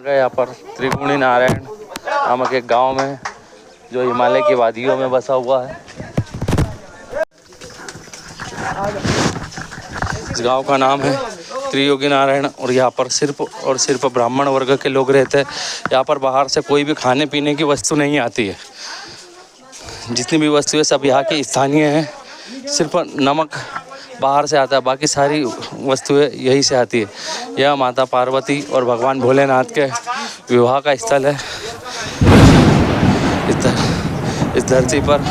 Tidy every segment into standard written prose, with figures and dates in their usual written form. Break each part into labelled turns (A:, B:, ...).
A: गए यहाँ पर त्रिगुणी नारायण नामक एक गांव में जो हिमालय की वादियों में बसा हुआ है। इस गांव का नाम है त्रियोगी नारायण और यहाँ पर सिर्फ और सिर्फ ब्राह्मण वर्ग के लोग रहते हैं। यहाँ पर बाहर से कोई भी खाने पीने की वस्तु नहीं आती है। जितनी भी वस्तुएं सब यहाँ की स्थानीय हैं। सिर्फ नमक बाहर से आता है, बाकी सारी वस्तुएं यहीं से आती है। यह माता पार्वती और भगवान भोलेनाथ के विवाह का स्थल है। इस धरती पर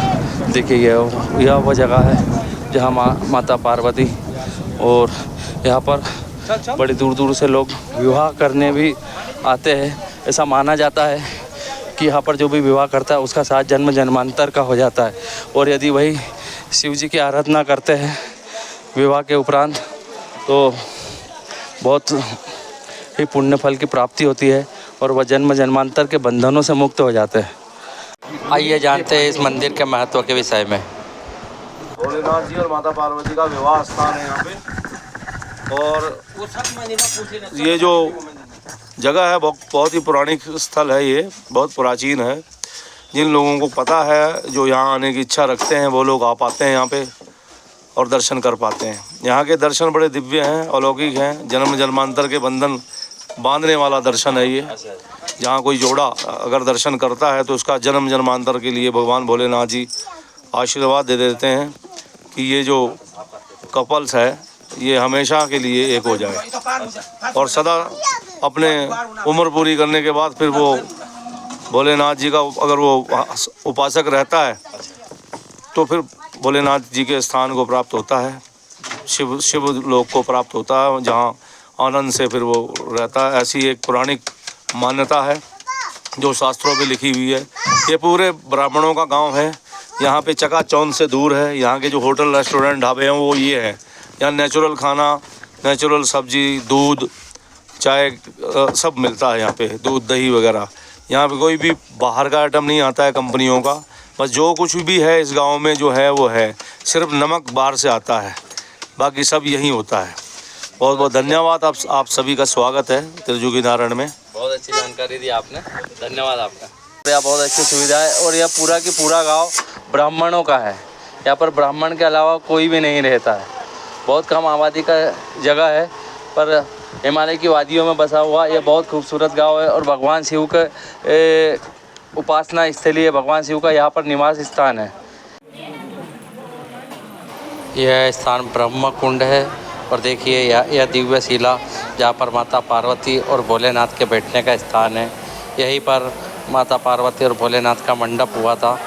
A: देखिए यह वो जगह है जहाँ माता पार्वती और यहाँ पर बड़ी दूर दूर से लोग विवाह करने भी आते हैं। ऐसा माना जाता है कि यहाँ पर जो भी विवाह करता है उसका साथ जन्म जन्मांतर का हो जाता है। और यदि वही शिव जी की आराधना करते हैं विवाह के उपरांत तो बहुत ही पुण्य फल की प्राप्ति होती है और वह जन्म जन्मांतर के बंधनों से मुक्त हो जाते हैं। आइए जानते हैं इस मंदिर के महत्व के विषय में।
B: भोलेनाथ जी और माता पार्वती का विवाह स्थान है यहाँ पे। और ये जो जगह है बहुत ही पौराणिक स्थल है। ये बहुत प्राचीन है। जिन लोगों को पता है, जो यहाँ आने की इच्छा रखते हैं, वो लोग आ पाते हैं यहाँ पे और दर्शन कर पाते हैं। यहाँ के दर्शन बड़े दिव्य हैं, अलौकिक हैं। जन्म जन्मांतर के बंधन बांधने वाला दर्शन है ये। जहाँ कोई जोड़ा अगर दर्शन करता है तो उसका जन्म जन्मांतर के लिए भगवान भोलेनाथ जी आशीर्वाद दे देते हैं कि ये जो कपल्स है ये हमेशा के लिए एक हो जाए और सदा अपने उम्र पूरी करने के बाद फिर वो भोलेनाथ जी का अगर वो उपासक रहता है तो फिर भोलेनाथ जी के स्थान को प्राप्त होता है, शिव लोक को प्राप्त होता है, जहाँ आनंद से फिर वो रहता है। ऐसी एक पौराणिक मान्यता है जो शास्त्रों में लिखी हुई है। ये पूरे ब्राह्मणों का गांव है। यहाँ पे चकाचौंध से दूर है। यहाँ के जो होटल रेस्टोरेंट ढाबे हैं वो ये हैं। यहाँ नेचुरल खाना, नेचुरल सब्जी, दूध, चाय सब मिलता है यहाँ पे, दूध दही वगैरह। यहाँ पे कोई भी बाहर का आइटम नहीं आता है कंपनियों का। बस जो कुछ भी है इस गांव में जो है वो है, सिर्फ नमक बाहर से आता है, बाकी सब यहीं होता है। बहुत बहुत धन्यवाद। आप सभी का स्वागत है त्रियोगी नारायण में।
A: बहुत अच्छी जानकारी दी आपने, धन्यवाद आपका। यहाँ बहुत अच्छी सुविधा है और यह पूरा की पूरा गांव ब्राह्मणों का है। यहाँ पर ब्राह्मण के अलावा कोई भी नहीं रहता है। बहुत कम आबादी का जगह है पर हिमालय की वादियों में बसा हुआ यह बहुत खूबसूरत गांव है और भगवान शिव के उपासना स्थली है। भगवान शिव का यहाँ पर निवास स्थान है। यह स्थान ब्रह्म कुंड है और देखिए यह दिव्य शिला जहाँ पर माता पार्वती और भोलेनाथ के बैठने का स्थान है। यहीं पर माता पार्वती और भोलेनाथ का मंडप हुआ था।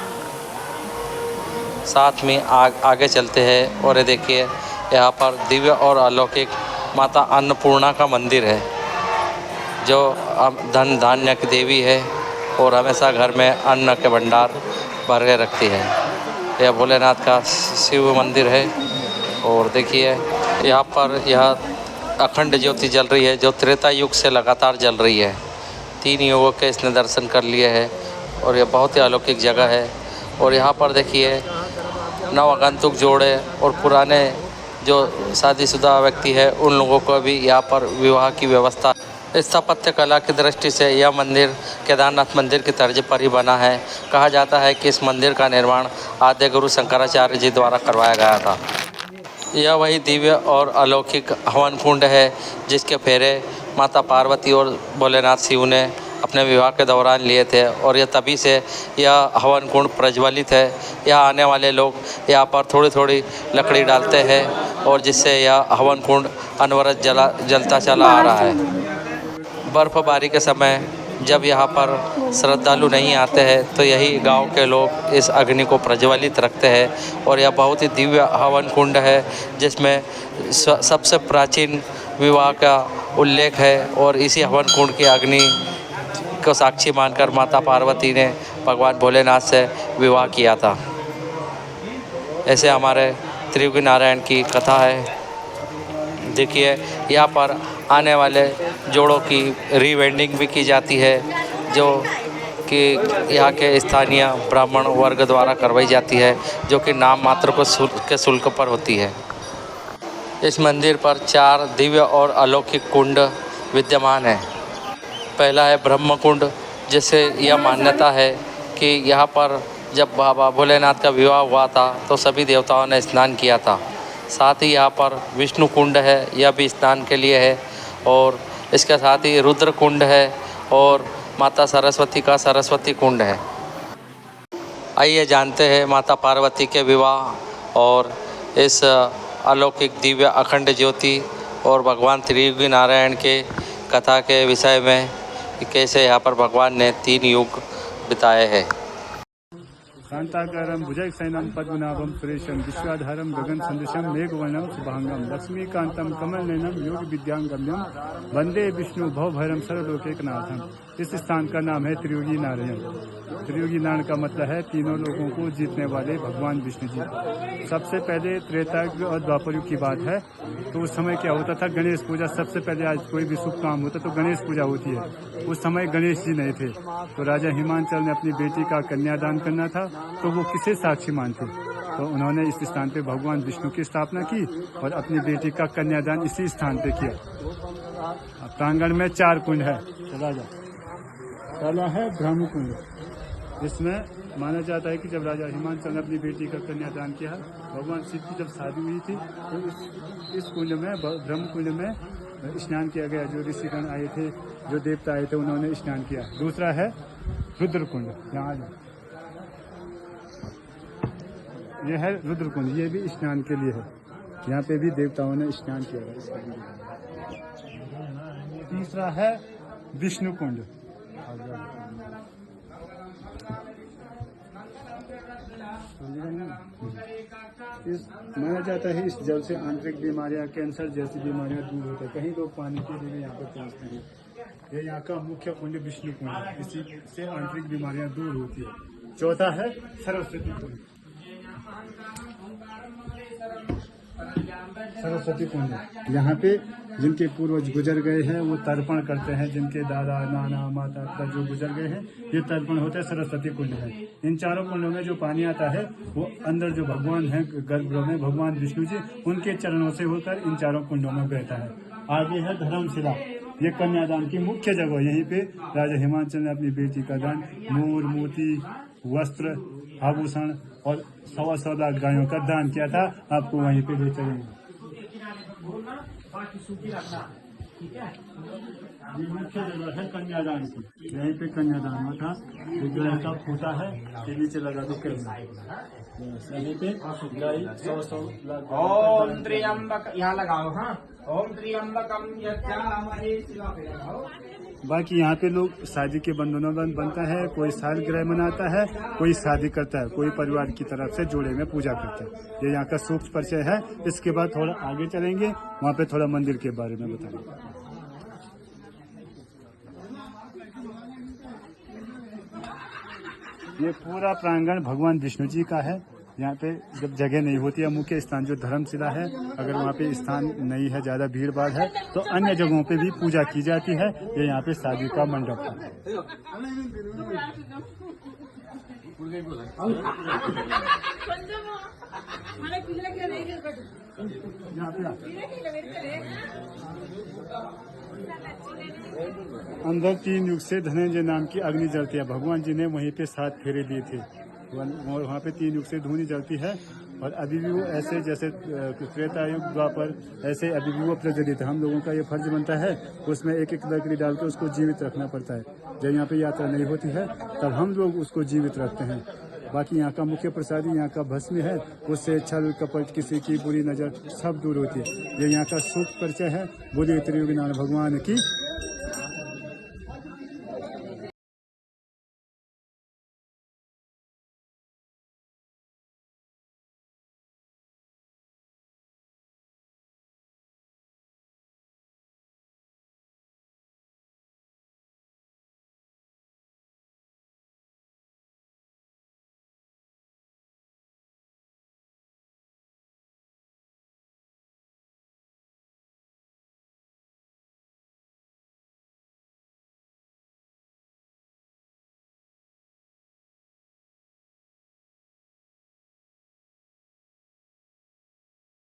A: साथ में आगे चलते हैं और ये देखिए यहाँ पर दिव्य और अलौकिक माता अन्नपूर्णा का मंदिर है जो धन धान्य की देवी है और हमेशा घर में अन्न के भंडार भर के रखती है। यह भोलेनाथ का शिव मंदिर है और देखिए यहाँ पर यह अखंड ज्योति जल रही है जो त्रेता युग से लगातार जल रही है। 3 युगों के इसने दर्शन कर लिए हैं और यह बहुत ही अलौकिक जगह है। और यहाँ पर देखिए नवागंतुक जोड़े और पुराने जो शादीशुदा व्यक्ति है उन लोगों को भी यहाँ पर विवाह की व्यवस्था। स्थापत्य कला की दृष्टि से यह मंदिर केदारनाथ मंदिर की तर्ज पर ही बना है। कहा जाता है कि इस मंदिर का निर्माण आद्य गुरु शंकराचार्य जी द्वारा करवाया गया था। यह वही दिव्य और अलौकिक हवन कुंड है जिसके फेरे माता पार्वती और भोलेनाथ शिव ने अपने विवाह के दौरान लिए थे और यह तभी से यह हवन कुंड प्रज्वलित है। यहाँ आने वाले लोग यहाँ पर थोड़ी थोड़ी लकड़ी डालते हैं और जिससे यह हवन कुंड अनवरत जलता चला आ रहा है। बर्फ़बारी के समय जब यहाँ पर श्रद्धालु नहीं आते हैं तो यही गांव के लोग इस अग्नि को प्रज्वलित रखते हैं और यह बहुत ही दिव्य हवन कुंड है जिसमें सबसे प्राचीन विवाह का उल्लेख है। और इसी हवन कुंड की अग्नि को साक्षी मानकर माता पार्वती ने भगवान भोलेनाथ से विवाह किया था। ऐसे हमारे त्रियोगी नारायण की कथा है। देखिए यहाँ पर आने वाले जोड़ों की रीवेंडिंग भी की जाती है जो कि यहाँ के स्थानीय ब्राह्मण वर्ग द्वारा करवाई जाती है जो कि नाम मात्र के शुल्क पर होती है। इस मंदिर पर 4 दिव्य और अलौकिक कुंड विद्यमान हैं। पहला है ब्रह्म कुंड, जिससे यह मान्यता है कि यहाँ पर जब बाबा भोलेनाथ का विवाह हुआ था तो सभी देवताओं ने स्नान किया था। साथ ही यहाँ पर विष्णु कुंड है, यह भी स्नान के लिए है। और इसके साथ ही रुद्र कुंड है और माता सरस्वती का सरस्वती कुंड है। आइए जानते हैं माता पार्वती के विवाह और इस अलौकिक दिव्य अखंड ज्योति और भगवान त्रियुगी नारायण के कथा के विषय में, कैसे यहाँ पर भगवान ने 3 युग बिताए हैं।
C: शांताकारं भुजगशयनं पद्मनाभं सुरेशं विश्वाधारं गगन सदृशं मेघवर्णं शुभांगं लक्ष्मीकांतं कमलनयनं योग विद्यांगम्यं वंदे विष्णु भवभयं सर्वलोकैकनाथं। इस स्थान का नाम है त्रियुगी नारायण। त्रियुगी नारायण का मतलब है तीनों लोगों को जीतने वाले भगवान विष्णु जी। सबसे पहले त्रेता युग और द्वापर युग की बात है, तो उस समय क्या होता था, गणेश पूजा सबसे पहले। आज कोई भी शुभ काम होता तो गणेश पूजा होती है। उस समय गणेश जी नहीं थे, तो राजा हिमांचल ने अपनी बेटी का कन्यादान करना था, तो वो किसे साक्षी मानते, तो उन्होंने इस स्थान पे भगवान विष्णु की स्थापना की और अपनी बेटी का कन्यादान इसी स्थान पे किया। प्रांगण में 4 कुंड है। चला जा। पहला है ब्रह्म कुंड। इसमें माना जाता है कि जब राजा हिमांचल ने अपनी बेटी का कन्यादान किया, भगवान शिव की जब शादी हुई थी, तो इस कुंड में, ब्रह्म कुंड में स्नान किया गया। जो ऋषिगण आए थे, जो देवता आए थे, उन्होंने स्नान किया। दूसरा है रुद्र कुंड। यहाँ यह है रुद्र कुंड, ये भी स्नान के लिए है। यहाँ पे भी देवताओं ने स्नान किया है। तीसरा है विष्णु कुंड। माना जाता है इस जल से आंतरिक बीमारियां, कैंसर जैसी बीमारियां दूर होती है। कहीं लोग पानी के लिए यहाँ पर पहुँचते हैं। ये यहाँ का मुख्य कुंड विष्णु कुंड है, इसी से आंतरिक बीमारियां दूर होती है। चौथा है सरस्वती कुंड। सरस्वती कुंड, यहाँ पे जिनके पूर्वज गुजर गए हैं वो तर्पण करते हैं। जिनके दादा नाना माता पिता जो गुजर गए हैं, ये तर्पण होता है। सरस्वती कुंड है। इन चारों कुंडों में जो पानी आता है वो अंदर जो भगवान है गर्भगृह में, भगवान विष्णु जी, उनके चरणों से होकर इन चारों कुंडों में बहता है। आगे है धर्मशिला। ये कन्यादान की मुख्य जगह। यहीं पे राजा हिमांचल ने अपनी बेटी का दान, मोर, मोती, वस्त्र, आभूषण और 125 लाख गायों का दान किया था। आपको वहीं पे ले चलेंगे। ये मुख्य जगह है कन्यादान की। यहीं पे कन्यादान हुआ था। विग्रह का फूटा है, ये नीचे लगा दो। यहीं पे गाय 100 लाख।
D: ओम त्र्यंबक, यहाँ लगाओ। हाँ, ओम त्र्यंबकम यज्ञामहे शिवा।
C: बाकी यहाँ पे लोग शादी के बंधनों में बनता है। कोई सालगिरह मनाता है, कोई शादी करता है, कोई परिवार की तरफ से जोड़े में पूजा करता है। ये यहाँ का सूक्ष्म परिचय है। इसके बाद थोड़ा आगे चलेंगे, वहाँ पे थोड़ा मंदिर के बारे में बताएंगे। ये पूरा प्रांगण भगवान विष्णु जी का है। यहाँ पे जब जगह नहीं होती है, मुख्य स्थान जो धर्मशिला है, अगर वहाँ पे स्थान नहीं है, ज्यादा भीड़ भाड़ है, तो अन्य जगहों पे भी पूजा की जाती है। ये यहाँ पे शादी का मंडप है। यहाँ पे अंदर 3 युग से धनंजय नाम की अग्नि जलती है। भगवान जी ने वहीं पे 7 फेरे दिए थे। वहाँ पे 3 युग से धूनी जलती है और अभी भी वो ऐसे, जैसे त्रेता युग द्वापर, ऐसे अभी भी वो प्रज्वलित है। हम लोगों का ये फर्ज बनता है, उसमें एक एक लकड़ी डाल के उसको जीवित रखना पड़ता है। जब यहाँ पे यात्रा नहीं होती है तब हम लोग उसको जीवित रखते हैं। बाकी यहाँ का मुख्य प्रसादी यहाँ का भस्म है, उससे छल कपट, किसी की बुरी नजर सब दूर होती है। ये यहाँ का सूक्ष्म परिचय है। बोलिए त्रियुगी नारायण भगवान की।